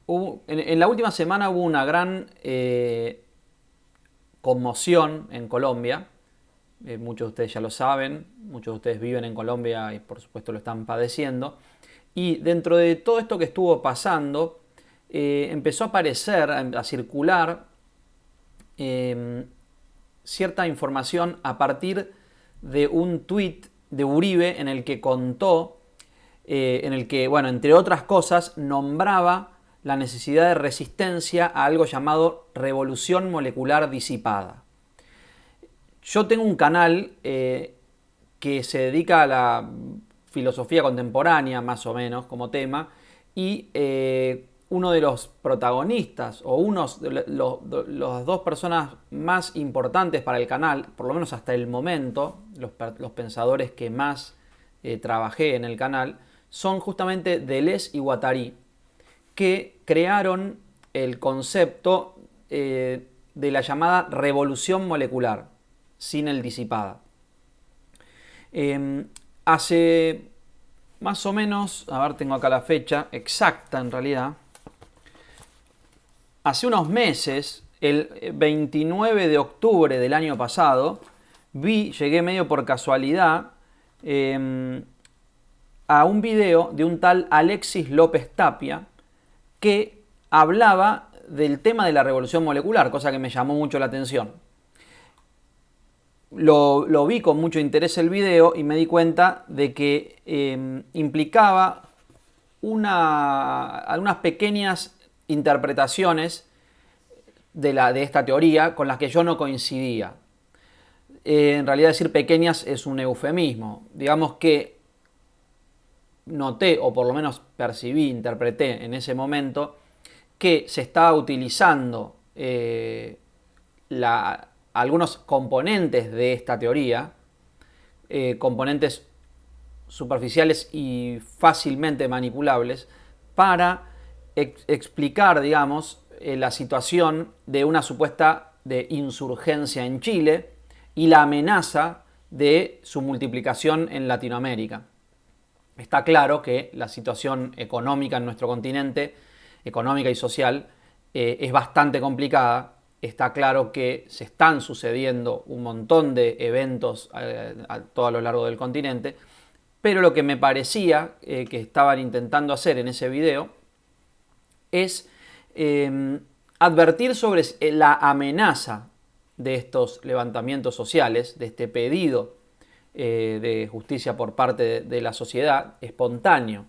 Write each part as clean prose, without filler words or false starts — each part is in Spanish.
En la última semana hubo una gran conmoción en Colombia. Muchos de ustedes ya lo saben, muchos de ustedes viven en Colombia y por supuesto lo están padeciendo. Y dentro de todo esto que estuvo pasando, empezó a aparecer, a circular cierta información a partir de un tuit de Uribe en el que contó, en el que, bueno, entre otras cosas, nombraba la necesidad de resistencia a algo llamado revolución molecular disipada. Yo tengo un canal que se dedica a la filosofía contemporánea, más o menos, como tema, y uno de los protagonistas, o unos de las dos personas más importantes para el canal, por lo menos hasta el momento, los pensadores que más trabajé en el canal, son justamente Deleuze y Guattari, que crearon el concepto de la llamada revolución molecular, sin el disipada. Hace más o menos, a ver, tengo acá la fecha exacta en realidad, hace unos meses, el 29 de octubre del año pasado, llegué medio por casualidad a un video de un tal Alexis López Tapia que hablaba del tema de la revolución molecular, cosa que me llamó mucho la atención. Lo vi con mucho interés el video y me di cuenta de que implicaba algunas pequeñas interpretaciones de esta teoría con las que yo no coincidía. En realidad decir pequeñas es un eufemismo. Digamos que noté, o por lo menos percibí, interpreté en ese momento, que se estaba utilizando algunos componentes de esta teoría, componentes superficiales y fácilmente manipulables, para explicar, digamos, la situación de una supuesta de insurgencia en Chile y la amenaza de su multiplicación en Latinoamérica. Está claro que la situación económica en nuestro continente, económica y social, es bastante complicada. Está claro que se están sucediendo un montón de eventos a todo lo largo del continente, pero lo que me parecía que estaban intentando hacer en ese video es advertir sobre la amenaza de estos levantamientos sociales, de este pedido de justicia por parte de la sociedad espontáneo,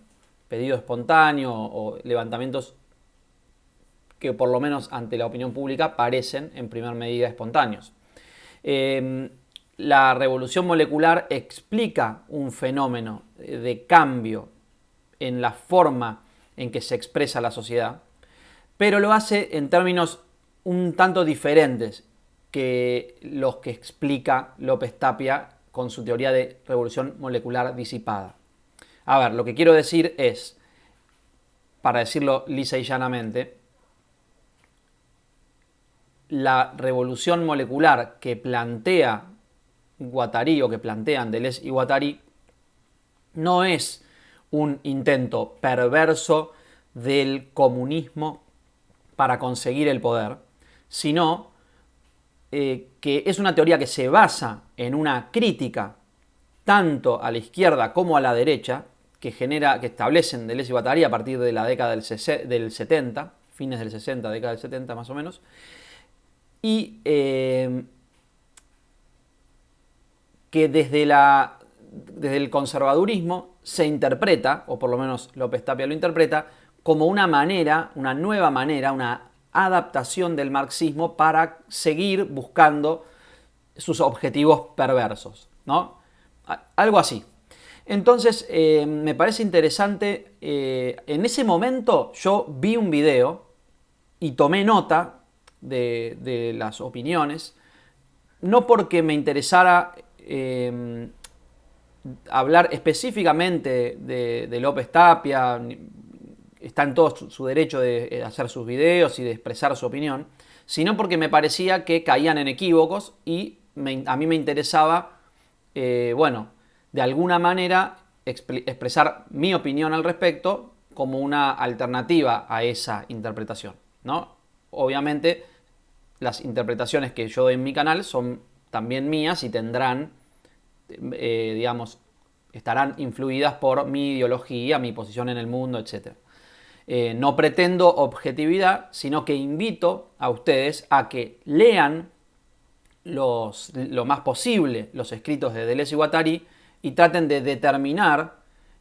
pedido espontáneo o levantamientos que por lo menos ante la opinión pública parecen en primera medida espontáneos. La revolución molecular explica un fenómeno de cambio en la forma en que se expresa la sociedad, pero lo hace en términos un tanto diferentes que los que explica López Tapia con su teoría de revolución molecular disipada. A ver, lo que quiero decir es, para decirlo lisa y llanamente, la revolución molecular que plantea Guattari o que plantean Deleuze y Guattari no es un intento perverso del comunismo para conseguir el poder, sino que es una teoría que se basa en una crítica tanto a la izquierda como a la derecha, que establecen Deleuze y Guattari a partir de la década del 70, fines del 60, década del 70 más o menos, y que desde el conservadurismo se interpreta, o por lo menos López Tapia lo interpreta, como una nueva manera, una adaptación del marxismo para seguir buscando sus objetivos perversos, ¿no? Algo así. Entonces, me parece interesante, en ese momento yo vi un video y tomé nota de las opiniones, no porque me interesara hablar específicamente de López Tapia, está en todo su derecho de hacer sus videos y de expresar su opinión, sino porque me parecía que caían en equívocos y a mí me interesaba, bueno, de alguna manera expresar mi opinión al respecto como una alternativa a esa interpretación, ¿no? Obviamente, las interpretaciones que yo doy en mi canal son también mías y tendrán, digamos, estarán influidas por mi ideología, mi posición en el mundo, etc. No pretendo objetividad, sino que invito a ustedes a que lean lo más posible los escritos de Deleuze y Guattari y traten de determinar,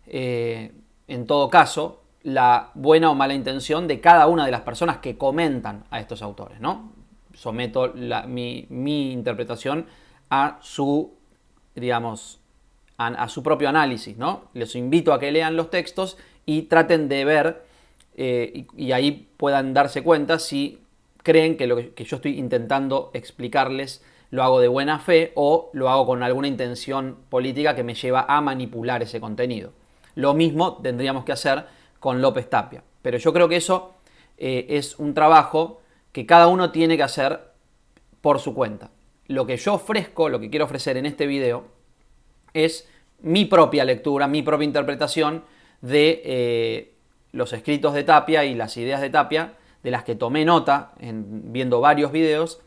en todo caso, la buena o mala intención de cada una de las personas que comentan a estos autores, ¿no? Someto mi interpretación a su, digamos, a su propio análisis, ¿no? Les invito a que lean los textos y traten de ver, y ahí puedan darse cuenta si creen que lo que yo estoy intentando explicarles lo hago de buena fe o lo hago con alguna intención política que me lleva a manipular ese contenido. Lo mismo tendríamos que hacer con López Tapia. Pero yo creo que eso es un trabajo que cada uno tiene que hacer por su cuenta. Lo que yo ofrezco, lo que quiero ofrecer en este video, es mi propia lectura, mi propia interpretación de los escritos de Tapia y las ideas de Tapia, de las que tomé nota viendo varios videos,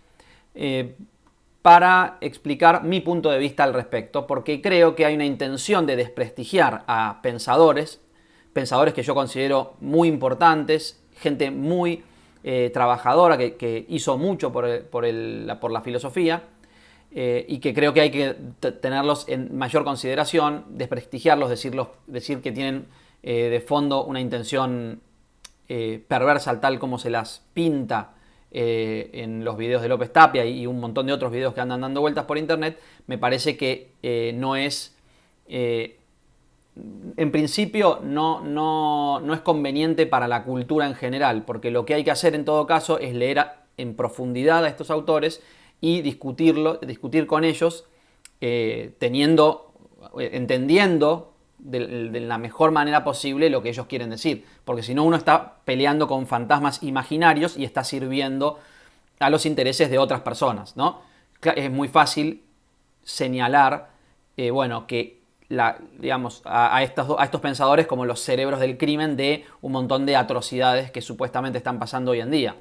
para explicar mi punto de vista al respecto, porque creo que hay una intención de desprestigiar a pensadores que yo considero muy importantes, gente muy trabajadora, que hizo mucho por la filosofía, y que creo que hay que tenerlos en mayor consideración, desprestigiarlos, decir que tienen de fondo una intención perversa tal como se las pinta en los videos de López Tapia y un montón de otros videos que andan dando vueltas por internet, me parece que no es, en principio, no es conveniente para la cultura en general, porque lo que hay que hacer en todo caso es leer en profundidad a estos autores y discutir con ellos, entendiendo de la mejor manera posible lo que ellos quieren decir, porque si no uno está peleando con fantasmas imaginarios y está sirviendo a los intereses de otras personas, ¿no? Es muy fácil señalar, que digamos, a estos pensadores como los cerebros del crimen de un montón de atrocidades que supuestamente están pasando hoy en día.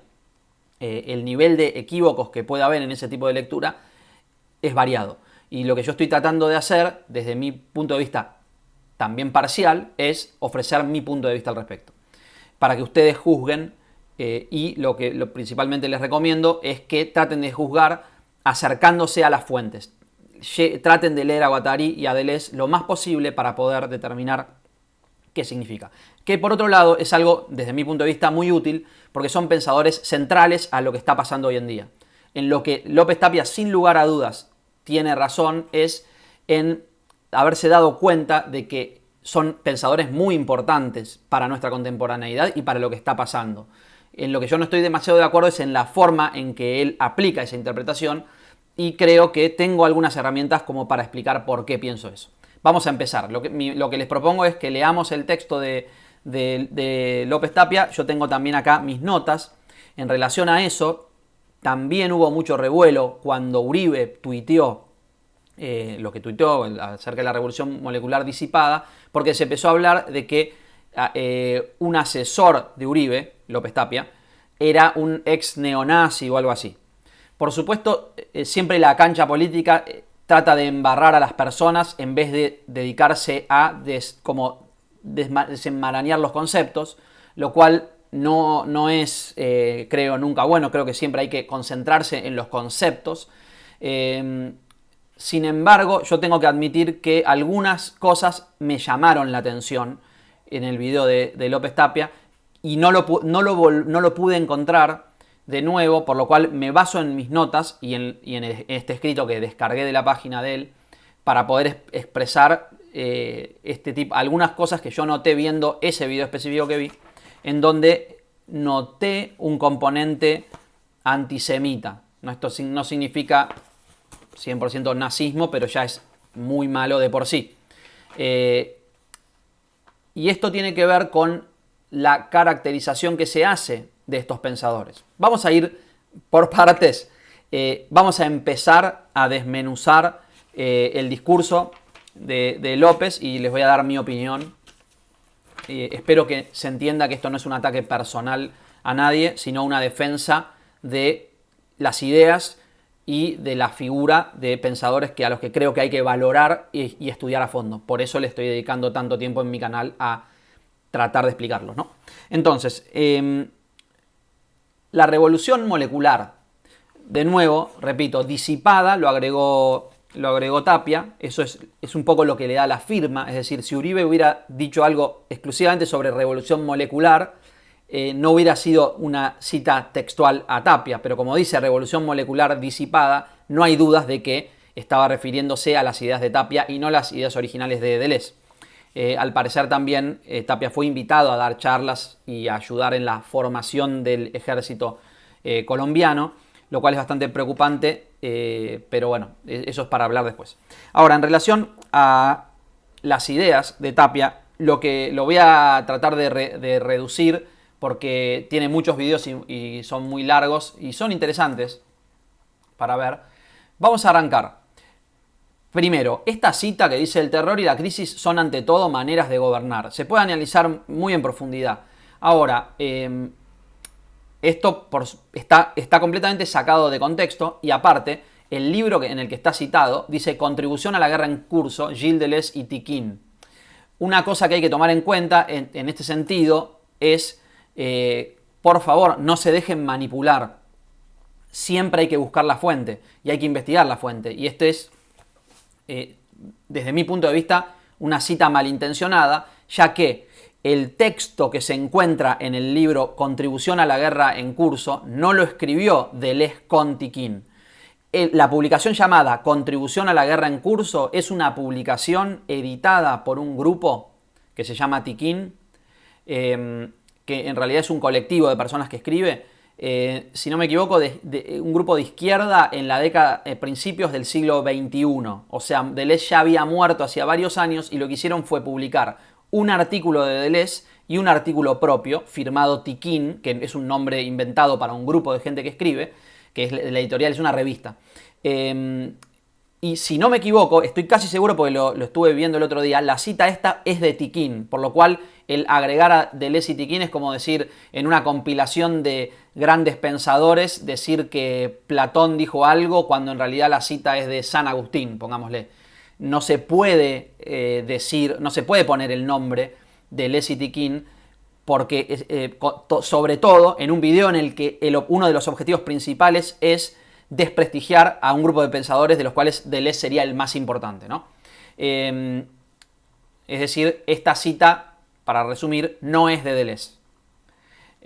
El nivel de equívocos que puede haber en ese tipo de lectura es variado. Y lo que yo estoy tratando de hacer, desde mi punto de vista también parcial, es ofrecer mi punto de vista al respecto. Para que ustedes juzguen, y lo principalmente les recomiendo es que traten de juzgar acercándose a las fuentes. Traten de leer a Guattari y a Deleuze lo más posible para poder determinar qué significa. Que por otro lado es algo, desde mi punto de vista, muy útil, porque son pensadores centrales a lo que está pasando hoy en día. En lo que López Tapia, sin lugar a dudas, tiene razón es en haberse dado cuenta de que son pensadores muy importantes para nuestra contemporaneidad y para lo que está pasando. En lo que yo no estoy demasiado de acuerdo es en la forma en que él aplica esa interpretación, y creo que tengo algunas herramientas como para explicar por qué pienso eso. Vamos a empezar. Lo que les propongo es que leamos el texto de López Tapia. Yo tengo también acá mis notas. En relación a eso, también hubo mucho revuelo cuando Uribe tuiteó lo que tuiteó acerca de la revolución molecular disipada, porque se empezó a hablar de que un asesor de Uribe, López Tapia, era un ex neonazi o algo así. Por supuesto, siempre la cancha política trata de embarrar a las personas en vez de dedicarse a desenmarañar los conceptos, lo cual no es, creo, nunca bueno. Creo que siempre hay que concentrarse en los conceptos. Sin embargo, yo tengo que admitir que algunas cosas me llamaron la atención en el video de López Tapia y no lo pude encontrar de nuevo, por lo cual me baso en mis notas y en este escrito que descargué de la página de él para poder expresar algunas cosas que yo noté viendo ese video específico que vi, en donde noté un componente antisemita. Esto no significa 100% nazismo, pero ya es muy malo de por sí. Y esto tiene que ver con la caracterización que se hace de estos pensadores. Vamos a ir por partes. Vamos a empezar a desmenuzar el discurso de López y les voy a dar mi opinión espero que se entienda que esto no es un ataque personal a nadie, sino una defensa de las ideas y de la figura de pensadores a los que creo que hay que valorar y estudiar a fondo. Por eso le estoy dedicando tanto tiempo en mi canal a tratar de explicarlos, ¿no? Entonces, la revolución molecular, de nuevo, repito, disipada, lo agregó Tapia. Eso es un poco lo que le da la firma. Es decir, si Uribe hubiera dicho algo exclusivamente sobre revolución molecular, no hubiera sido una cita textual a Tapia, pero como dice revolución molecular disipada, no hay dudas de que estaba refiriéndose a las ideas de Tapia y no las ideas originales de Deleuze. Al parecer también Tapia fue invitado a dar charlas y a ayudar en la formación del ejército colombiano, lo cual es bastante preocupante, pero bueno, eso es para hablar después. Ahora, en relación a las ideas de Tapia, lo voy a tratar de reducir porque tiene muchos videos y son muy largos y son interesantes para ver. Vamos a arrancar. Primero, esta cita que dice: el terror y la crisis son ante todo maneras de gobernar. Se puede analizar muy en profundidad. Ahora, esto está completamente sacado de contexto y aparte, el libro en el que está citado dice Contribución a la guerra en curso, Gilles Deleuze y Tiquin. Una cosa que hay que tomar en cuenta en este sentido es, por favor, no se dejen manipular. Siempre hay que buscar la fuente y hay que investigar la fuente. Y este es, desde mi punto de vista, una cita malintencionada, ya que el texto que se encuentra en el libro Contribución a la guerra en curso no lo escribió Deleuze con Tiquin. La publicación llamada Contribución a la guerra en curso es una publicación editada por un grupo que se llama Tiquin, que en realidad es un colectivo de personas que escribe, si no me equivoco, de un grupo de izquierda en la década, principios del siglo XXI. O sea, Deleuze ya había muerto hacía varios años y lo que hicieron fue publicar un artículo de Deleuze y un artículo propio, firmado Tiquin, que es un nombre inventado para un grupo de gente que escribe, que es la editorial, es una revista. Y si no me equivoco, estoy casi seguro porque lo estuve viendo el otro día, la cita esta es de Tiquin, por lo cual el agregar a Deleuze y Tiquin es como decir, en una compilación de grandes pensadores, decir que Platón dijo algo cuando en realidad la cita es de San Agustín, pongámosle. No se puede no se puede poner el nombre de Deleuze y Tiquin, porque sobre todo en un video en el que uno de los objetivos principales es desprestigiar a un grupo de pensadores de los cuales Deleuze sería el más importante, ¿no? Es decir, esta cita, para resumir, no es de Deleuze.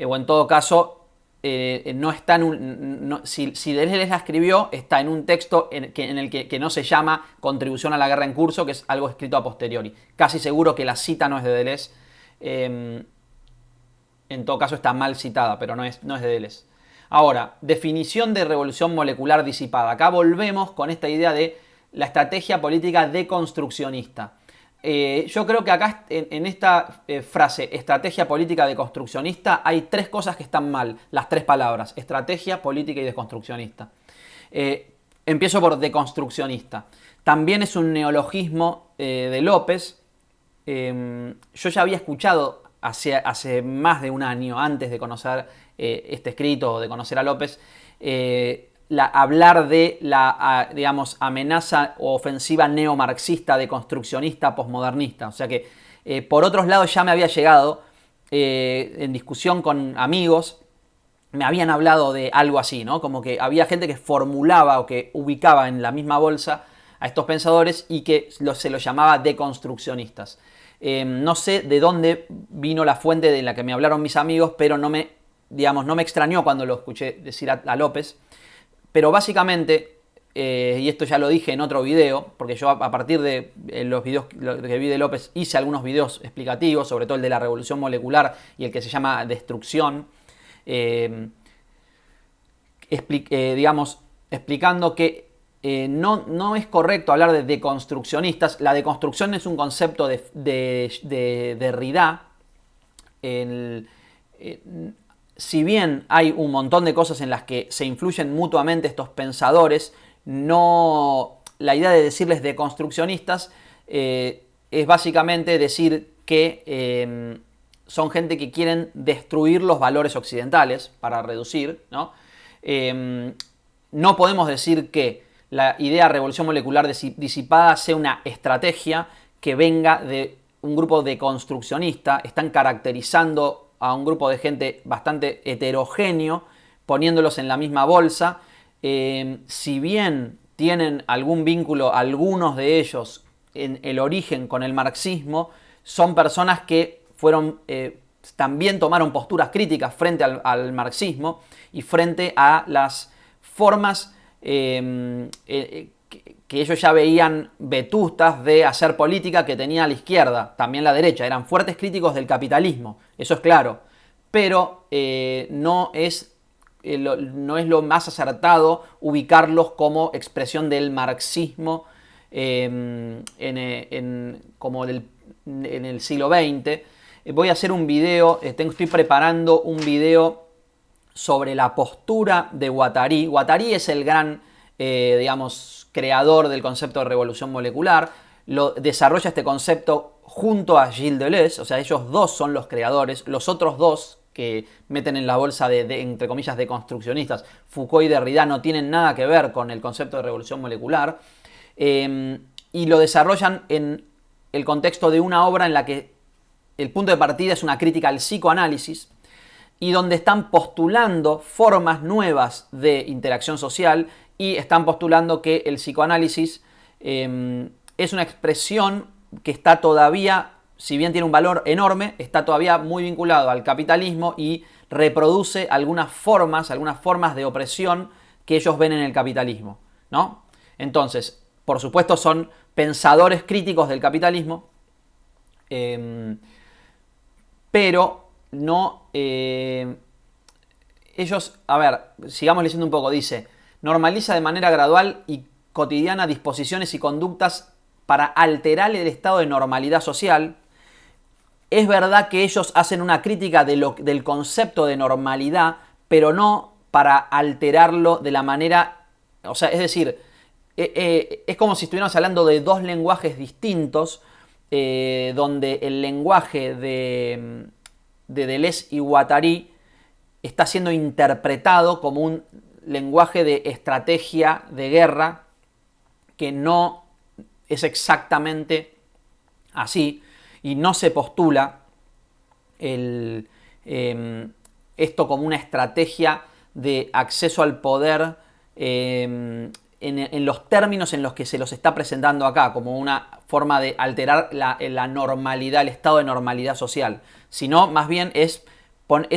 O en todo caso, no está en si Deleuze la escribió, está en un texto en el que no se llama Contribución a la guerra en curso, que es algo escrito a posteriori. Casi seguro que la cita no es de Deleuze. En todo caso está mal citada, pero no es de Deleuze. Ahora, definición de revolución molecular disipada. Acá volvemos con esta idea de la estrategia política deconstruccionista. Yo creo que acá en esta frase, estrategia política deconstruccionista, hay tres cosas que están mal, las tres palabras, estrategia, política y deconstruccionista. Empiezo por deconstruccionista. También es un neologismo de López. Yo ya había escuchado hace más de un año, antes de conocer este escrito, de conocer a López, hablar de la, digamos, amenaza o ofensiva neomarxista, deconstruccionista, posmodernista. O sea que, por otros lados, ya me había llegado, en discusión con amigos, me habían hablado de algo así, ¿no? Como que había gente que formulaba o que ubicaba en la misma bolsa a estos pensadores y que se los llamaba deconstruccionistas. No sé de dónde vino la fuente de la que me hablaron mis amigos, pero no me extrañó cuando lo escuché decir a López. Pero básicamente, y esto ya lo dije en otro video, porque yo a partir de los videos que vi de López hice algunos videos explicativos, sobre todo el de la revolución molecular y el que se llama Destrucción, explicando que no es correcto hablar de deconstruccionistas. La deconstrucción es un concepto de Derrida. Si bien hay un montón de cosas en las que se influyen mutuamente estos pensadores, la idea de decirles deconstruccionistas es básicamente decir que son gente que quieren destruir los valores occidentales para reducir, ¿no? No podemos decir que la idea de revolución molecular disipada sea una estrategia que venga de un grupo deconstruccionista. Están caracterizando a un grupo de gente bastante heterogéneo, poniéndolos en la misma bolsa. Si bien tienen algún vínculo, algunos de ellos, en el origen con el marxismo, son personas que fueron, también tomaron posturas críticas frente al marxismo y frente a las formas que ellos ya veían vetustas de hacer política que tenía la izquierda, también la derecha. Eran fuertes críticos del capitalismo, eso es claro, pero no es lo más acertado ubicarlos como expresión del marxismo como en el siglo XX. Voy a hacer un video, estoy preparando un video sobre la postura de Guattari. Guattari es el gran, digamos, creador del concepto de revolución molecular. Desarrolla este concepto junto a Gilles Deleuze, o sea, ellos dos son los creadores. Los otros dos que meten en la bolsa entre comillas, de construccionistas, Foucault y Derrida, no tienen nada que ver con el concepto de revolución molecular. Y lo desarrollan en el contexto de una obra en la que el punto de partida es una crítica al psicoanálisis y donde están postulando formas nuevas de interacción social y están postulando que el psicoanálisis es una expresión que está todavía, si bien tiene un valor enorme, está todavía muy vinculado al capitalismo y reproduce algunas formas de opresión que ellos ven en el capitalismo, ¿no? Entonces, por supuesto, son pensadores críticos del capitalismo, pero no... ellos, a ver, sigamos leyendo un poco, dice, normaliza de manera gradual y cotidiana disposiciones y conductas para alterar el estado de normalidad social. Es verdad que ellos hacen una crítica del concepto de normalidad, pero no para alterarlo de la manera... O sea, es decir, es como si estuviéramos hablando de dos lenguajes distintos, donde el lenguaje de Deleuze y Guattari está siendo interpretado como un lenguaje de estrategia de guerra que no es exactamente así y no se postula esto como una estrategia de acceso al poder en los términos en los que se los está presentando acá, como una forma de alterar la normalidad, el estado de normalidad social, sino más bien es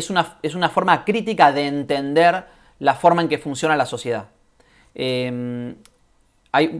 una forma crítica de entender la forma en que funciona la sociedad.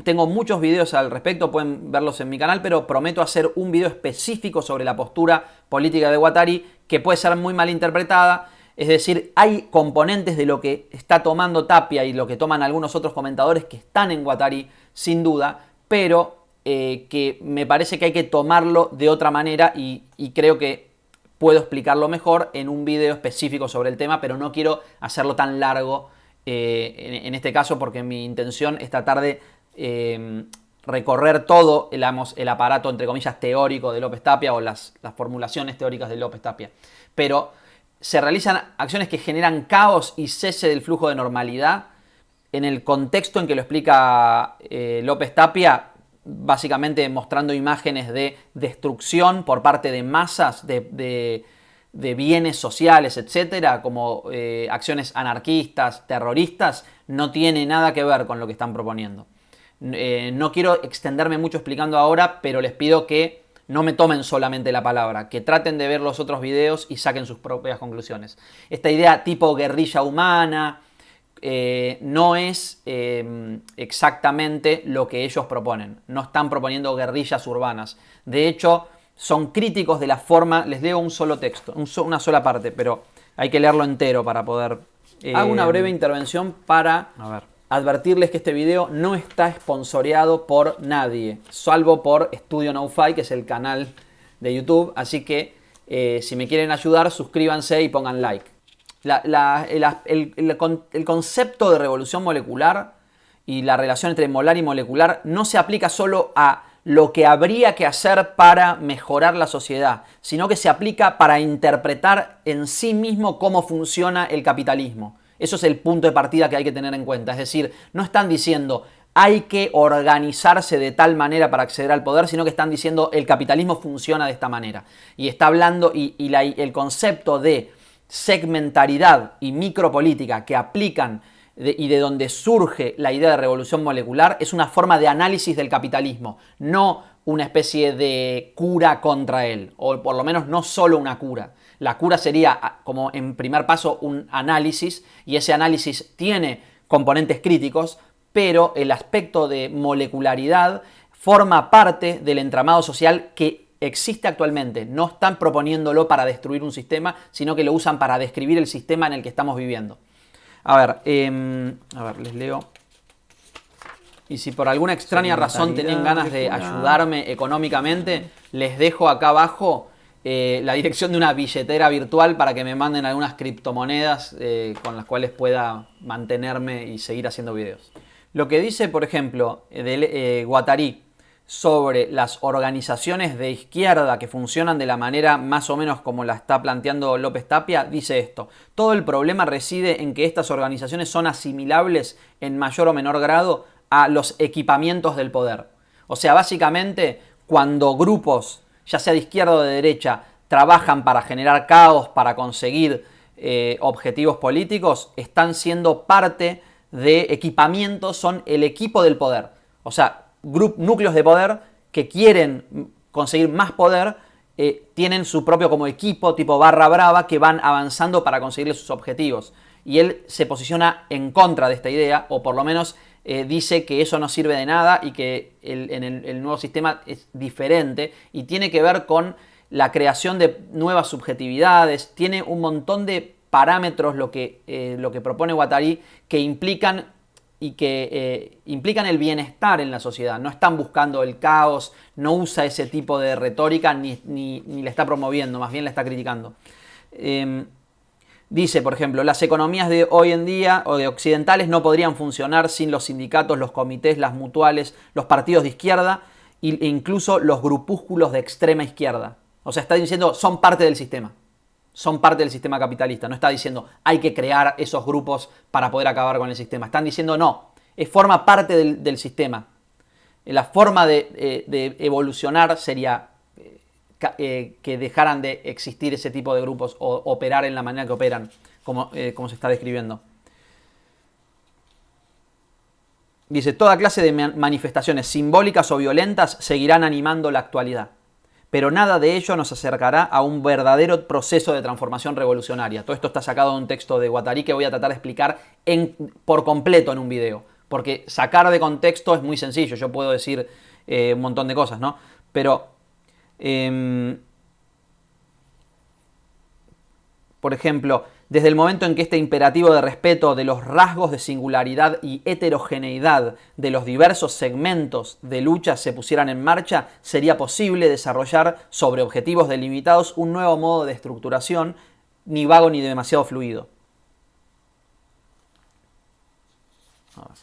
Tengo muchos videos al respecto, pueden verlos en mi canal, pero prometo hacer un video específico sobre la postura política de Guattari, que puede ser muy mal interpretada. Es decir, hay componentes de lo que está tomando Tapia y lo que toman algunos otros comentadores que están en Guattari, sin duda, pero que me parece que hay que tomarlo de otra manera y creo que puedo explicarlo mejor en un video específico sobre el tema, pero no quiero hacerlo tan largo en este caso porque mi intención es tratar de recorrer todo el aparato, entre comillas, teórico de López Tapia o las formulaciones teóricas de López Tapia. Pero se realizan acciones que generan caos y cese del flujo de normalidad en el contexto en que lo explica López Tapia, básicamente mostrando imágenes de destrucción por parte de masas de bienes sociales, etcétera, como acciones anarquistas, terroristas, no tiene nada que ver con lo que están proponiendo. No quiero extenderme mucho explicando ahora, pero les pido que no me tomen solamente la palabra, que traten de ver los otros videos y saquen sus propias conclusiones. Esta idea tipo guerrilla humana no es exactamente lo que ellos proponen. No están proponiendo guerrillas urbanas. De hecho, son críticos de la forma... Les leo un solo texto, una sola parte, pero hay que leerlo entero para poder... Hago una breve intervención para advertirles que este video no está sponsoreado por nadie, salvo por Estudio NoFi, que es el canal de YouTube. Así que si me quieren ayudar, suscríbanse y pongan like. El concepto de revolución molecular y la relación entre molar y molecular no se aplica solo a lo que habría que hacer para mejorar la sociedad, sino que se aplica para interpretar en sí mismo cómo funciona el capitalismo. Eso es el punto de partida que hay que tener en cuenta. Es decir, no están diciendo hay que organizarse de tal manera para acceder al poder, sino que están diciendo el capitalismo funciona de esta manera. Y está hablando, el concepto de segmentaridad y micropolítica que aplican y de donde surge la idea de revolución molecular es una forma de análisis del capitalismo, no una especie de cura contra él, o por lo menos no solo una cura. La cura sería, como en primer paso, un análisis, y ese análisis tiene componentes críticos, pero el aspecto de molecularidad forma parte del entramado social que existe actualmente. No están proponiéndolo para destruir un sistema, sino que lo usan para describir el sistema en el que estamos viviendo. A ver, les leo. Y si por alguna extraña razón tienen ganas de ayudarme económicamente, les dejo acá abajo la dirección de una billetera virtual para que me manden algunas criptomonedas con las cuales pueda mantenerme y seguir haciendo videos. Lo que dice, por ejemplo, Guattari sobre las organizaciones de izquierda que funcionan de la manera más o menos como la está planteando López Tapia, dice esto: todo el problema reside en que estas organizaciones son asimilables en mayor o menor grado a los equipamientos del poder. O sea, básicamente, cuando grupos, ya sea de izquierda o de derecha, trabajan para generar caos, para conseguir objetivos políticos, están siendo parte de equipamientos, son el equipo del poder. O sea, núcleos de poder que quieren conseguir más poder, tienen su propio como equipo tipo barra brava que van avanzando para conseguir sus objetivos. Y él se posiciona en contra de esta idea, o por lo menos dice que eso no sirve de nada y que el nuevo sistema es diferente y tiene que ver con la creación de nuevas subjetividades. Tiene un montón de parámetros lo que propone Guattari que implican el bienestar en la sociedad. No están buscando el caos, no usa ese tipo de retórica ni la está promoviendo, más bien la está criticando. Dice, por ejemplo, las economías de hoy en día o de occidentales no podrían funcionar sin los sindicatos, los comités, las mutuales, los partidos de izquierda e incluso los grupúsculos de extrema izquierda. O sea, está diciendo son parte del sistema. Son parte del sistema capitalista. No está diciendo hay que crear esos grupos para poder acabar con el sistema. Están diciendo no, forma parte del sistema. La forma de evolucionar sería que dejaran de existir ese tipo de grupos o operar en la manera que operan, como se está describiendo. Dice, toda clase de manifestaciones simbólicas o violentas seguirán animando la actualidad, pero nada de ello nos acercará a un verdadero proceso de transformación revolucionaria. Todo esto está sacado de un texto de Guattari que voy a tratar de explicar por completo en un video, porque sacar de contexto es muy sencillo. Yo puedo decir un montón de cosas, ¿no? Pero, por ejemplo, desde el momento en que este imperativo de respeto de los rasgos de singularidad y heterogeneidad de los diversos segmentos de lucha se pusieran en marcha, sería posible desarrollar sobre objetivos delimitados un nuevo modo de estructuración, ni vago ni demasiado fluido. A ver.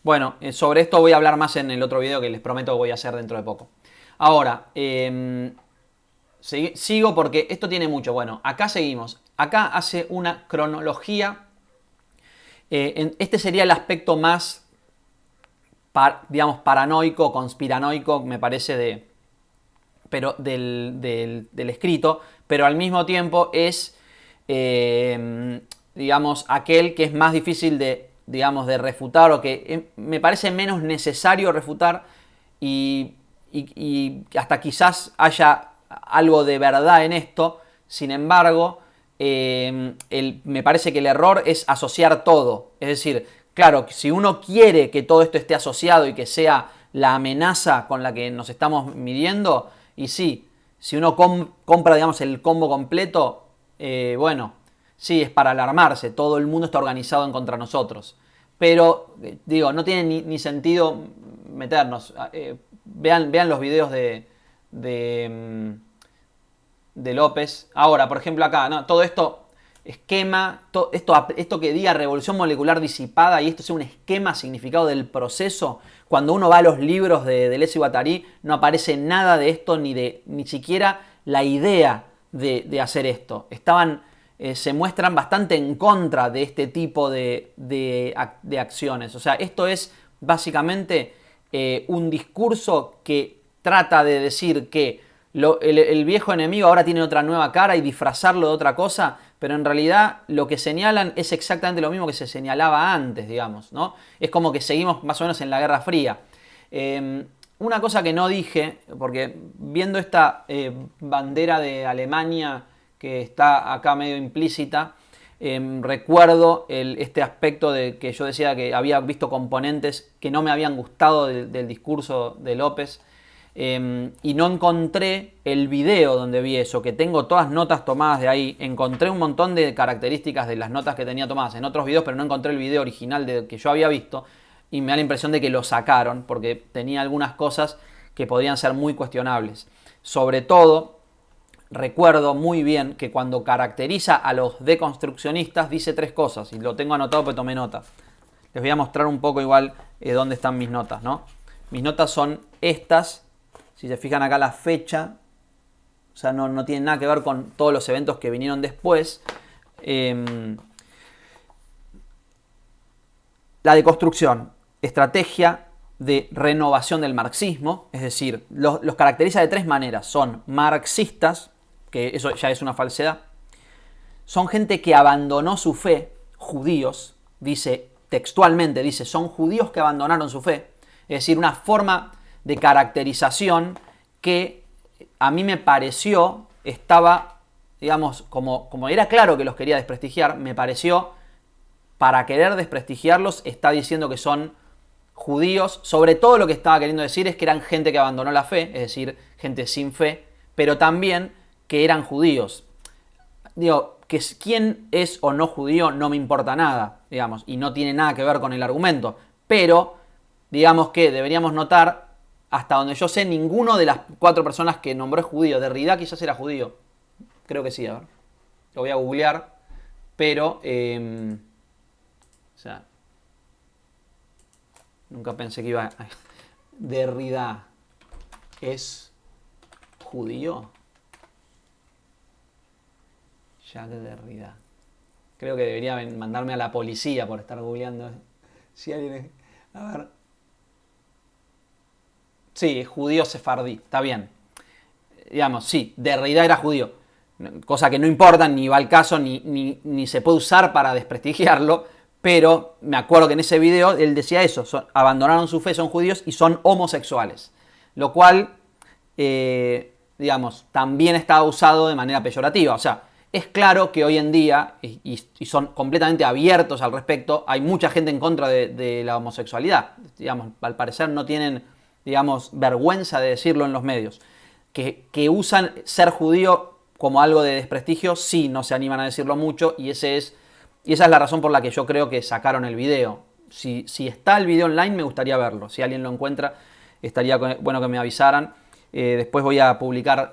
Bueno, sobre esto voy a hablar más en el otro video que les prometo que voy a hacer dentro de poco. Ahora, sigo porque esto tiene mucho. Bueno, acá seguimos. Acá hace una cronología. Este sería el aspecto más, digamos, paranoico, conspiranoico, me parece, del escrito. Pero al mismo tiempo es, digamos, aquel que es más difícil de refutar, o que me parece menos necesario refutar, y hasta quizás haya algo de verdad en esto. Sin embargo, me parece que el error es asociar todo. Es decir, claro, si uno quiere que todo esto esté asociado y que sea la amenaza con la que nos estamos midiendo, y sí, si uno compra, digamos, el combo completo, bueno, sí, es para alarmarse, todo el mundo está organizado en contra nosotros. Pero, digo, no tiene ni sentido meternos. Vean los videos de López. Ahora, por ejemplo, acá, ¿no? Todo esto esquema, esto que diga revolución molecular disipada y esto sea un esquema significado del proceso, cuando uno va a los libros de Deleuze y Guattari no aparece nada de esto ni siquiera la idea de hacer esto. Se muestran bastante en contra de este tipo de acciones. O sea, esto es básicamente un discurso que trata de decir que el viejo enemigo ahora tiene otra nueva cara y disfrazarlo de otra cosa, pero en realidad lo que señalan es exactamente lo mismo que se señalaba antes, digamos, ¿no? Es como que seguimos más o menos en la Guerra Fría. Una cosa que no dije, porque viendo esta bandera de Alemania que está acá medio implícita, recuerdo este aspecto de que yo decía que había visto componentes que no me habían gustado del discurso de López, y no encontré el video donde vi eso, que tengo todas notas tomadas de ahí. Encontré un montón de características de las notas que tenía tomadas en otros videos, pero no encontré el video original que yo había visto, y me da la impresión de que lo sacaron, porque tenía algunas cosas que podrían ser muy cuestionables. Sobre todo, recuerdo muy bien que cuando caracteriza a los deconstruccionistas dice 3 cosas, y lo tengo anotado porque tomé nota. Les voy a mostrar un poco igual dónde están mis notas, ¿no? Mis notas son estas. Si se fijan acá la fecha, o sea, no tiene nada que ver con todos los eventos que vinieron después. La deconstrucción, estrategia de renovación del marxismo, es decir, los caracteriza de 3 maneras. Son marxistas, que eso ya es una falsedad. Son gente que abandonó su fe, judíos, textualmente dice, son judíos que abandonaron su fe. Es decir, una forma de caracterización que a mí me pareció estaba, digamos, como era claro que los quería desprestigiar, me pareció, para querer desprestigiarlos, está diciendo que son judíos. Sobre todo lo que estaba queriendo decir es que eran gente que abandonó la fe, es decir, gente sin fe, pero también que eran judíos. Digo, que quién es o no judío no me importa nada, digamos, y no tiene nada que ver con el argumento, pero digamos que deberíamos notar, hasta donde yo sé, ninguno de las 4 personas que nombró es judío. Derrida quizás era judío. Creo que sí, a ver. Lo voy a googlear. Pero, o sea, nunca pensé que iba a... Derrida es judío. Jacques Derrida. Creo que debería mandarme a la policía por estar googleando. Si alguien es... A ver... Sí, judío sefardí, está bien. Digamos, sí, Derrida era judío. Cosa que no importa, ni va al caso, ni se puede usar para desprestigiarlo. Pero me acuerdo que en ese video él decía eso. Abandonaron su fe, son judíos y son homosexuales. Lo cual, digamos, también está usado de manera peyorativa. O sea, es claro que hoy en día, y son completamente abiertos al respecto, hay mucha gente en contra de la homosexualidad. Digamos, al parecer no tienen, digamos, vergüenza de decirlo en los medios. Que usan ser judío como algo de desprestigio, sí, no se animan a decirlo mucho, y esa es la razón por la que yo creo que sacaron el video. Si está el video online, me gustaría verlo. Si alguien lo encuentra, estaría bueno que me avisaran. Después voy a publicar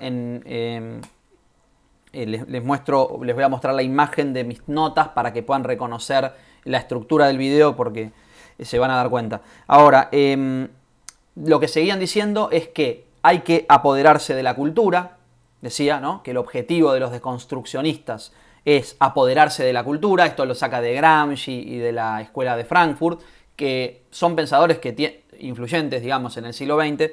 les voy a mostrar la imagen de mis notas para que puedan reconocer la estructura del video, porque se van a dar cuenta. Ahora, lo que seguían diciendo es que hay que apoderarse de la cultura. Decía, ¿no?, que el objetivo de los deconstruccionistas es apoderarse de la cultura. Esto lo saca de Gramsci y de la Escuela de Frankfurt, que son pensadores influyentes, digamos, en el siglo XX.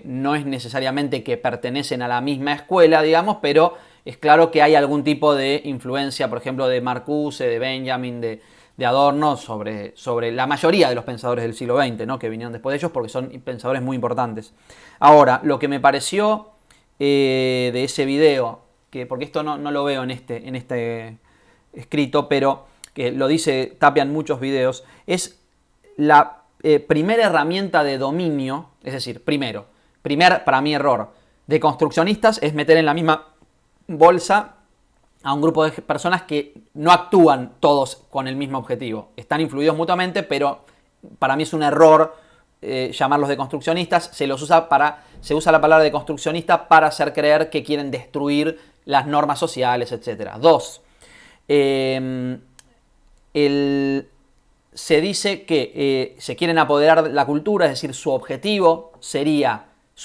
No es necesariamente que pertenecen a la misma escuela, digamos, pero es claro que hay algún tipo de influencia, por ejemplo, de Marcuse, de Benjamin, de Adorno, sobre la mayoría de los pensadores del siglo XX, ¿no?, que vinieron después de ellos, porque son pensadores muy importantes. Ahora, lo que me pareció de ese video, porque esto no lo veo en este escrito, pero que lo dice Tapia en muchos videos, es la primera herramienta de dominio. Es decir, primer, para mí, error de construccionistas es meter en la misma bolsa a un grupo de personas que no actúan todos con el mismo objetivo. Están influidos mutuamente, pero para mí es un error llamarlos deconstruccionistas. Se usa la palabra deconstruccionista para hacer creer que quieren destruir las normas sociales, etc. 2. Eh, Se dice que se quieren apoderar de la cultura, es decir, su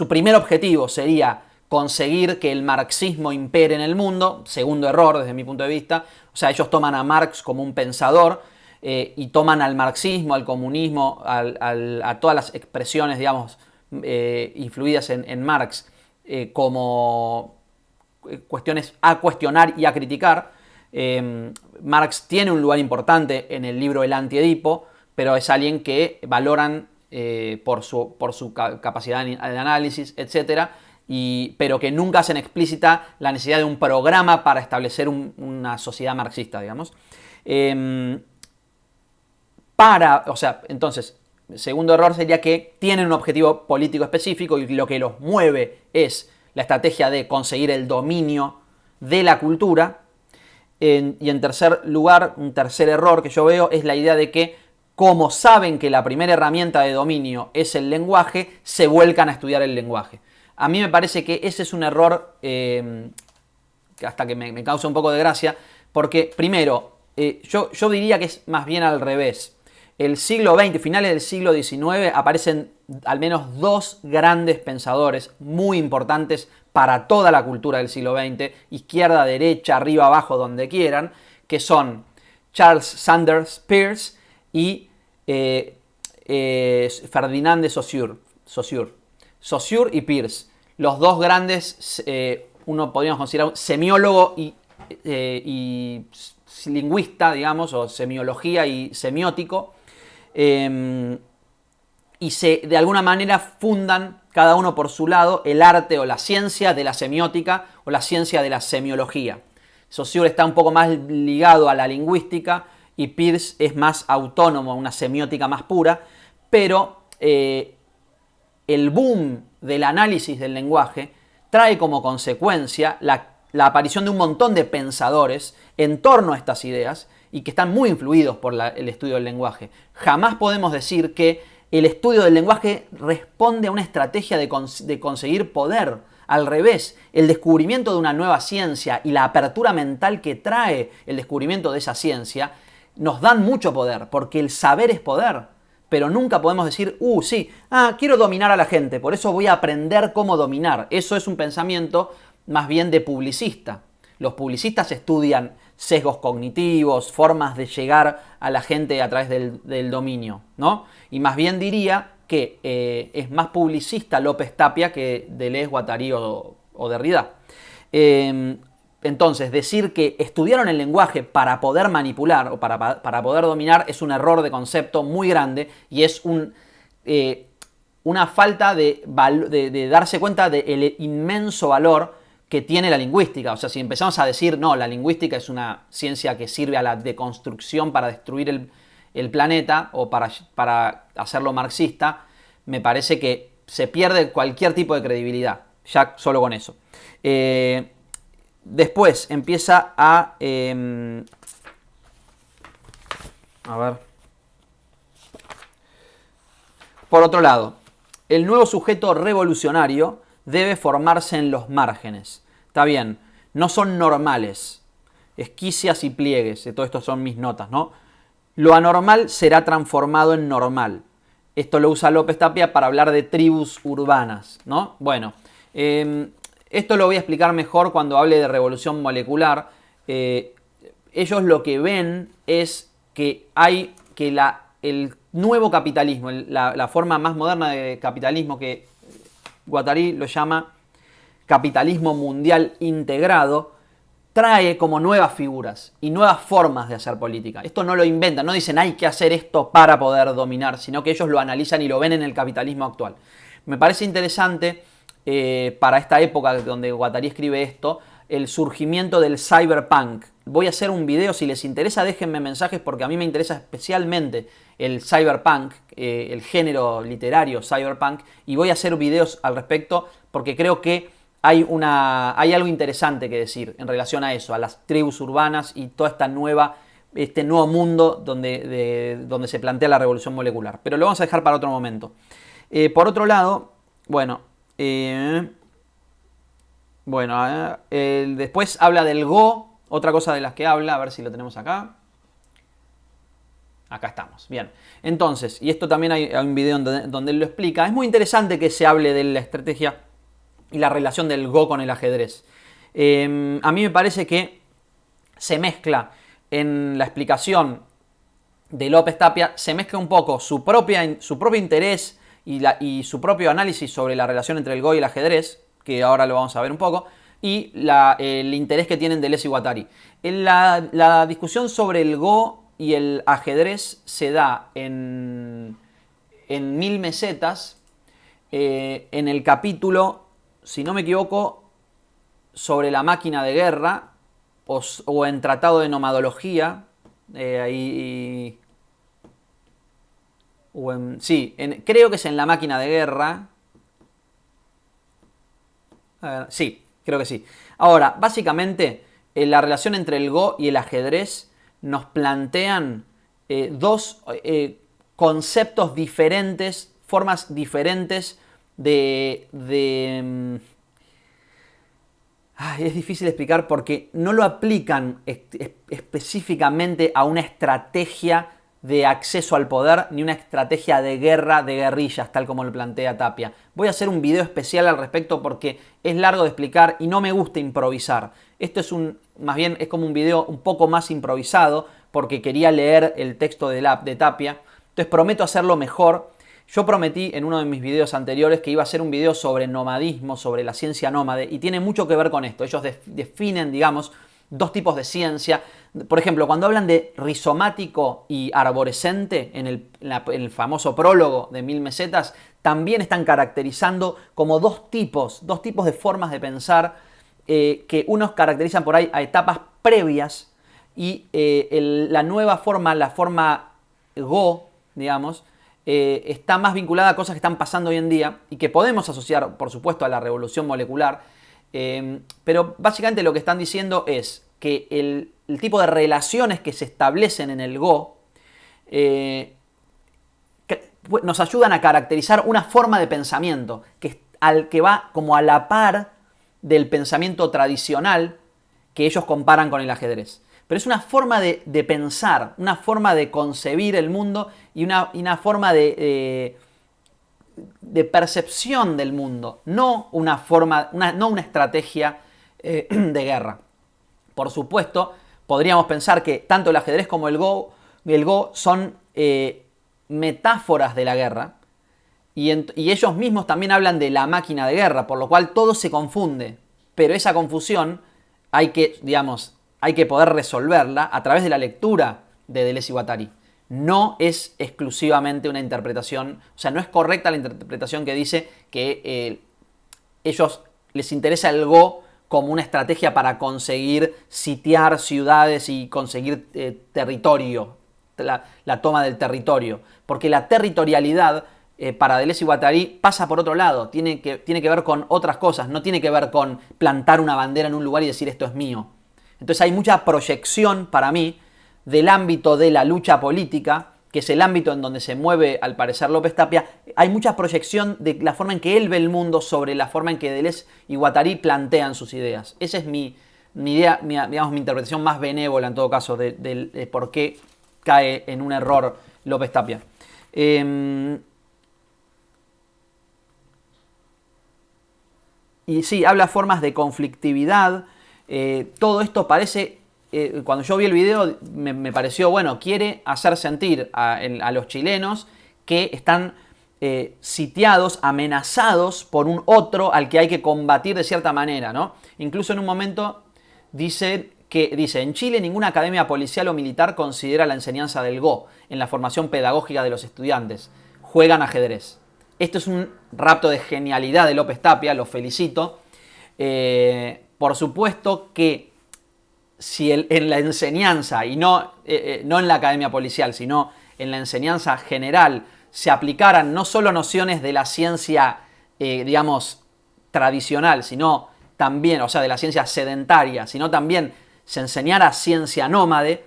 primer objetivo sería conseguir que el marxismo impere en el mundo. Segundo error desde mi punto de vista. O sea, ellos toman a Marx como un pensador y toman al marxismo, al comunismo, a todas las expresiones, digamos, influidas en Marx como cuestiones a cuestionar y a criticar. Marx tiene un lugar importante en el libro El Anti-Edipo, pero es alguien que valoran por su capacidad de análisis, etc., pero que nunca hacen explícita la necesidad de un programa para establecer una sociedad marxista, digamos. Entonces, segundo error sería que tienen un objetivo político específico y lo que los mueve es la estrategia de conseguir el dominio de la cultura. Y en tercer lugar, un tercer error que yo veo es la idea de que, como saben que la primera herramienta de dominio es el lenguaje, se vuelcan a estudiar el lenguaje. A mí me parece que ese es un error que hasta que me causa un poco de gracia, porque primero, yo diría que es más bien al revés. El siglo XX, finales del siglo XIX, aparecen al menos dos grandes pensadores muy importantes para toda la cultura del siglo XX, izquierda, derecha, arriba, abajo, donde quieran, que son Charles Sanders Peirce y Ferdinand de Saussure y Peirce. Los dos grandes, uno podríamos considerar un semiólogo y lingüista, digamos, o semiología y semiótico, y de alguna manera fundan cada uno por su lado el arte o la ciencia de la semiótica o la ciencia de la semiología. Saussure está un poco más ligado a la lingüística y Peirce es más autónomo, una semiótica más pura, pero el boom del análisis del lenguaje trae como consecuencia la aparición de un montón de pensadores en torno a estas ideas y que están muy influidos por el estudio del lenguaje. Jamás podemos decir que el estudio del lenguaje responde a una estrategia de conseguir poder. Al revés, el descubrimiento de una nueva ciencia y la apertura mental que trae el descubrimiento de esa ciencia nos dan mucho poder, porque el saber es poder. Pero nunca podemos decir, quiero dominar a la gente, por eso voy a aprender cómo dominar. Eso es un pensamiento más bien de publicista. Los publicistas estudian sesgos cognitivos, formas de llegar a la gente a través del dominio, ¿no? Y más bien diría que es más publicista López Tapia que Deleuze, Guattari o Derrida. Entonces, decir que estudiaron el lenguaje para poder manipular o para poder dominar es un error de concepto muy grande y es una falta de darse cuenta del inmenso valor que tiene la lingüística. O sea, si empezamos a decir, no, la lingüística es una ciencia que sirve a la deconstrucción para destruir el planeta o para hacerlo marxista, me parece que se pierde cualquier tipo de credibilidad, ya solo con eso. Después empieza a ver. Por otro lado, el nuevo sujeto revolucionario debe formarse en los márgenes. Está bien, no son normales, esquicias y pliegues, todo esto son mis notas, ¿no? Lo anormal será transformado en normal. Esto lo usa López Tapia para hablar de tribus urbanas, ¿no? Bueno, esto lo voy a explicar mejor cuando hable de revolución molecular. Ellos lo que ven es que el nuevo capitalismo, la forma más moderna de capitalismo que Guattari lo llama capitalismo mundial integrado, trae como nuevas figuras y nuevas formas de hacer política. Esto no lo inventan, no dicen hay que hacer esto para poder dominar, sino que ellos lo analizan y lo ven en el capitalismo actual. Me parece interesante para esta época donde Guattari escribe esto, el surgimiento del cyberpunk. Voy a hacer un video, si les interesa déjenme mensajes porque a mí me interesa especialmente el cyberpunk, el género literario cyberpunk, y voy a hacer videos al respecto porque creo que hay algo interesante que decir en relación a eso, a las tribus urbanas y toda este nuevo mundo donde se plantea la revolución molecular. Pero lo vamos a dejar para otro momento. Por otro lado, después habla del Go, Otra cosa de las que habla, a ver si lo tenemos acá. Acá estamos, bien. Entonces, y esto también hay un video donde él lo explica. Es muy interesante que se hable de la estrategia y la relación del Go con el ajedrez. A mí me parece que se mezcla en la explicación de López Tapia, se mezcla un poco su propio interés y su propio análisis sobre la relación entre el Go y el ajedrez, que ahora lo vamos a ver un poco, y el interés que tienen Deleuze y Guattari. La discusión sobre el Go y el ajedrez se da en 1000 mesetas, en el capítulo, si no me equivoco, sobre la máquina de guerra, o en Tratado de Nomadología, creo que es en la máquina de guerra. Sí, creo que sí. Ahora, básicamente, la relación entre el Go y el ajedrez nos plantean dos conceptos diferentes, formas diferentes es difícil explicar porque no lo aplican específicamente a una estrategia de acceso al poder ni una estrategia de guerra, de guerrillas, tal como lo plantea Tapia. Voy a hacer un video especial al respecto porque es largo de explicar y no me gusta improvisar. Esto es más bien es como un video un poco más improvisado porque quería leer el texto de Tapia. Entonces prometo hacerlo mejor. Yo prometí en uno de mis videos anteriores que iba a hacer un video sobre nomadismo, sobre la ciencia nómade, y tiene mucho que ver con esto. Ellos definen, digamos, dos tipos de ciencia. Por ejemplo, cuando hablan de rizomático y arborescente, en el famoso prólogo de 1000 mesetas, también están caracterizando como dos tipos de formas de pensar, que unos caracterizan por ahí a etapas previas y la nueva forma, la forma Go, digamos, está más vinculada a cosas que están pasando hoy en día y que podemos asociar, por supuesto, a la revolución molecular. Pero básicamente lo que están diciendo es que el tipo de relaciones que se establecen en el Go nos ayudan a caracterizar una forma de pensamiento que va como a la par del pensamiento tradicional que ellos comparan con el ajedrez. Pero es una forma de pensar, una forma de concebir el mundo y una forma de percepción del mundo, no una estrategia de guerra. Por supuesto, podríamos pensar que tanto el ajedrez como el Go son metáforas de la guerra, y ellos mismos también hablan de la máquina de guerra, por lo cual todo se confunde. Pero esa confusión hay que poder resolverla a través de la lectura de Deleuze y Guattari. No es exclusivamente una interpretación, o sea, no es correcta la interpretación que dice que ellos les interesa el Go como una estrategia para conseguir sitiar ciudades y conseguir territorio, la toma del territorio. Porque la territorialidad para Deleuze y Guattari pasa por otro lado, tiene que ver con otras cosas, no tiene que ver con plantar una bandera en un lugar y decir esto es mío. Entonces hay mucha proyección para mí del ámbito de la lucha política, que es el ámbito en donde se mueve al parecer López Tapia. Hay mucha proyección de la forma en que él ve el mundo sobre la forma en que Deleuze y Guattari plantean sus ideas. Esa es mi idea, mi interpretación más benévola en todo caso de por qué cae en un error López Tapia. Y sí, habla formas de conflictividad. Todo esto parece, cuando yo vi el video, me pareció, bueno, quiere hacer sentir a los chilenos que están sitiados, amenazados por un otro al que hay que combatir de cierta manera, ¿no? Incluso en un momento dice, en Chile ninguna academia policial o militar considera la enseñanza del Go en la formación pedagógica de los estudiantes. Juegan ajedrez. Esto es un rapto de genialidad de López Tapia, lo felicito. Por supuesto que si en la enseñanza, y no en la academia policial, sino en la enseñanza general, se aplicaran no solo nociones de la ciencia, digamos, tradicional, sino también, o sea, de la ciencia sedentaria, sino también se enseñara ciencia nómade,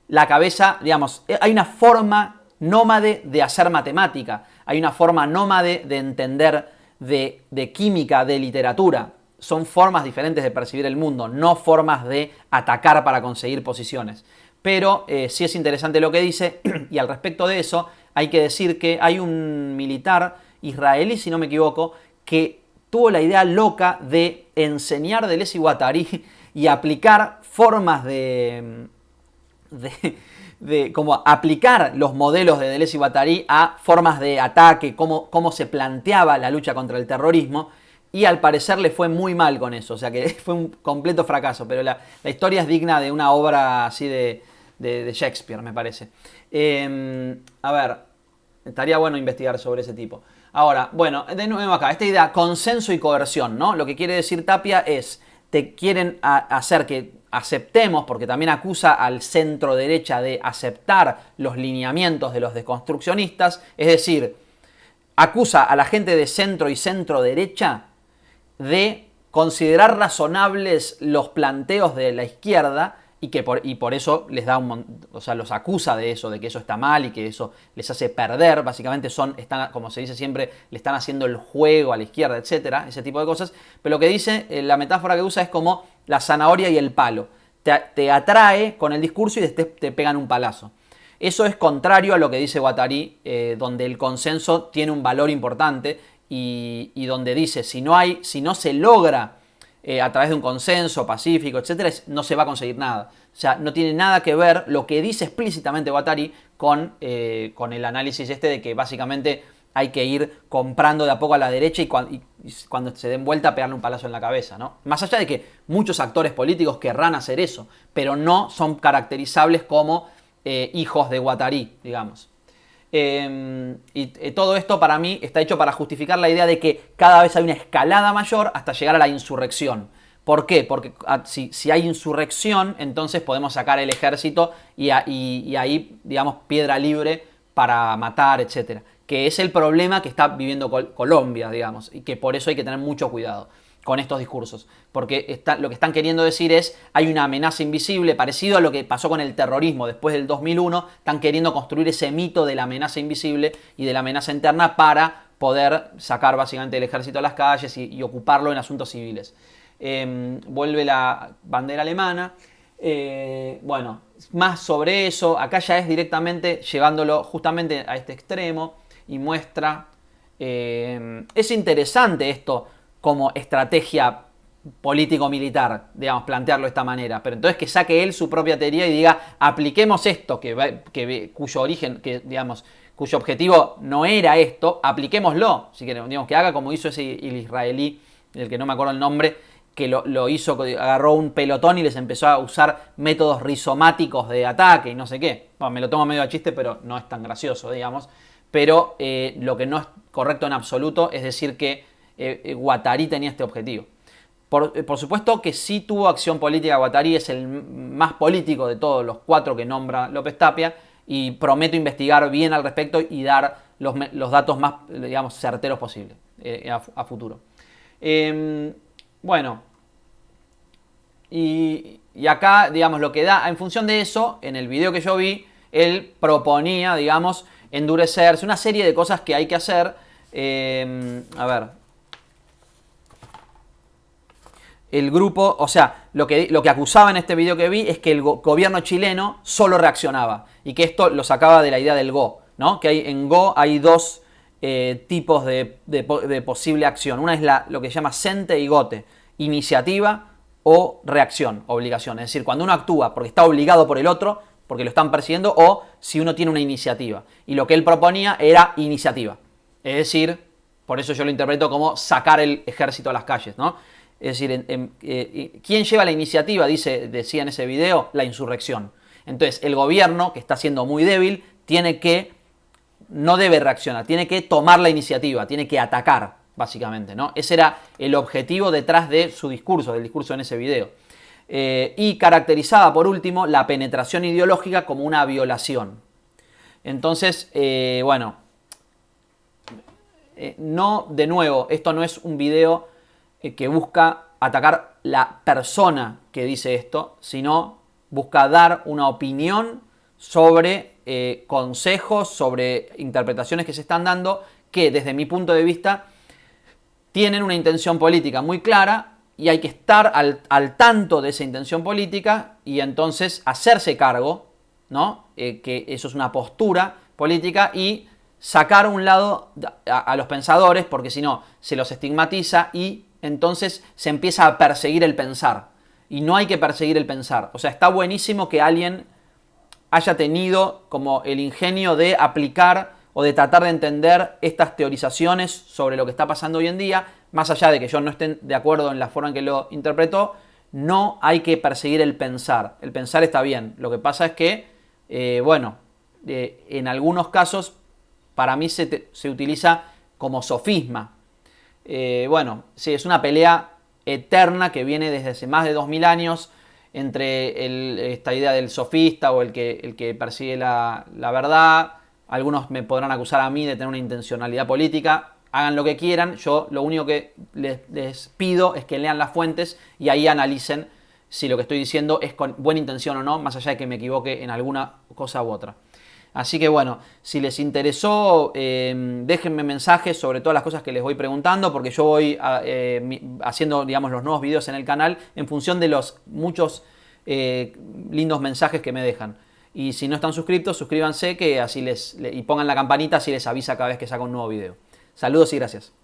la cabeza, digamos, hay una forma nómade de hacer matemática, hay una forma nómade de entender de química, de literatura. son formas diferentes de percibir el mundo, no formas de atacar para conseguir posiciones. Pero sí es interesante lo que dice, y al respecto de eso hay que decir que hay un militar israelí, si no me equivoco, que tuvo la idea loca de enseñar Deleuze y Guattari y aplicar formas de como aplicar los modelos de Deleuze y Guattari a formas de ataque, cómo se planteaba la lucha contra el terrorismo, y al parecer le fue muy mal con eso, o sea que fue un completo fracaso, pero la historia es digna de una obra así de Shakespeare, me parece. A ver, estaría bueno investigar sobre ese tipo. Ahora, bueno, de nuevo acá, esta idea, consenso y coerción, ¿no? Lo que quiere decir Tapia es, te quieren hacer que aceptemos, porque también acusa al centro derecha de aceptar los lineamientos de los desconstruccionistas, es decir, acusa a la gente de centro y centro derecha de considerar razonables los planteos de la izquierda y por eso les da o sea, los acusa de eso, de que eso está mal y que eso les hace perder. Básicamente están, como se dice siempre, le están haciendo el juego a la izquierda, etcétera, ese tipo de cosas. Pero lo que dice, la metáfora que usa es como la zanahoria y el palo. Te atrae con el discurso y después te pegan un palazo. Eso es contrario a lo que dice Guattari, donde el consenso tiene un valor importante y donde dice, si no se logra a través de un consenso pacífico, etcétera, no se va a conseguir nada. O sea, no tiene nada que ver lo que dice explícitamente Guattari con el análisis de que básicamente hay que ir comprando de a poco a la derecha y cuando se den vuelta pegarle un palazo en la cabeza, ¿no? Más allá de que muchos actores políticos querrán hacer eso, pero no son caracterizables como hijos de Guattari, digamos. Y todo esto para mí está hecho para justificar la idea de que cada vez hay una escalada mayor hasta llegar a la insurrección. ¿Por qué? Porque si hay insurrección, entonces podemos sacar el ejército y ahí, digamos, piedra libre para matar, etcétera. Que es el problema que está viviendo Colombia, digamos, y que por eso hay que tener mucho cuidado con estos discursos, porque lo que están queriendo decir es, hay una amenaza invisible, parecido a lo que pasó con el terrorismo después del 2001, están queriendo construir ese mito de la amenaza invisible y de la amenaza interna para poder sacar básicamente el ejército a las calles y ocuparlo en asuntos civiles. Vuelve la bandera alemana, bueno, más sobre eso, acá ya es directamente llevándolo justamente a este extremo y muestra, es interesante esto, como estrategia político-militar, digamos, plantearlo de esta manera. Pero entonces que saque él su propia teoría y diga, apliquemos esto, cuyo origen, cuyo objetivo no era esto, apliquémoslo. Si queremos, digamos, que haga como hizo el israelí, del que no me acuerdo el nombre, que lo hizo, agarró un pelotón y les empezó a usar métodos rizomáticos de ataque y no sé qué. Bueno, me lo tomo medio a chiste, pero no es tan gracioso, digamos. Pero lo que no es correcto en absoluto es decir que Guattari tenía este objetivo. Por supuesto que sí tuvo acción política. Guattari es el más político de todos los 4 que nombra López Tapia y prometo investigar bien al respecto y dar los datos más, digamos, certeros posibles a futuro. Bueno, y acá, digamos, lo que da, en función de eso, en el video que yo vi, él proponía, digamos, endurecerse, una serie de cosas que hay que hacer. A ver, el grupo, o sea, lo que acusaba en este video que vi es que el gobierno chileno solo reaccionaba y que esto lo sacaba de la idea del Go, ¿no? Que en Go hay 2 tipos de posible acción. Una es lo que se llama Sente y Gote, iniciativa o reacción, obligación. Es decir, cuando uno actúa porque está obligado por el otro, porque lo están persiguiendo, o si uno tiene una iniciativa. Y lo que él proponía era iniciativa. Es decir, por eso yo lo interpreto como sacar el ejército a las calles, ¿no? Es decir, ¿quién lleva la iniciativa? Decía en ese video, la insurrección. Entonces, el gobierno, que está siendo muy débil, no debe reaccionar, tiene que tomar la iniciativa, tiene que atacar, básicamente, ¿no? Ese era el objetivo detrás de su discurso, del discurso en ese video. Y caracterizaba, por último, la penetración ideológica como una violación. Entonces, bueno, no, de nuevo, esto no es un video que busca atacar la persona que dice esto, sino busca dar una opinión sobre consejos, sobre interpretaciones que se están dando, que desde mi punto de vista tienen una intención política muy clara y hay que estar al tanto de esa intención política y entonces hacerse cargo, ¿no? Que eso es una postura política y sacar a un lado a los pensadores, porque si no se los estigmatiza y entonces se empieza a perseguir el pensar. Y no hay que perseguir el pensar. O sea, está buenísimo que alguien haya tenido como el ingenio de aplicar o de tratar de entender estas teorizaciones sobre lo que está pasando hoy en día, más allá de que yo no esté de acuerdo en la forma en que lo interpretó, no hay que perseguir el pensar. El pensar está bien. Lo que pasa es que, en algunos casos, para mí se utiliza como sofisma. Sí, es una pelea eterna que viene desde hace más de 2000 años entre esta idea del sofista o el que persigue la verdad. Algunos me podrán acusar a mí de tener una intencionalidad política. Hagan lo que quieran. Yo lo único que les pido es que lean las fuentes y ahí analicen si lo que estoy diciendo es con buena intención o no, más allá de que me equivoque en alguna cosa u otra. Así que bueno, si les interesó, déjenme mensajes sobre todas las cosas que les voy preguntando, porque yo voy haciendo, digamos, los nuevos videos en el canal en función de los muchos lindos mensajes que me dejan. Y si no están suscritos, suscríbanse y pongan la campanita, así les avisa cada vez que saco un nuevo video. Saludos y gracias.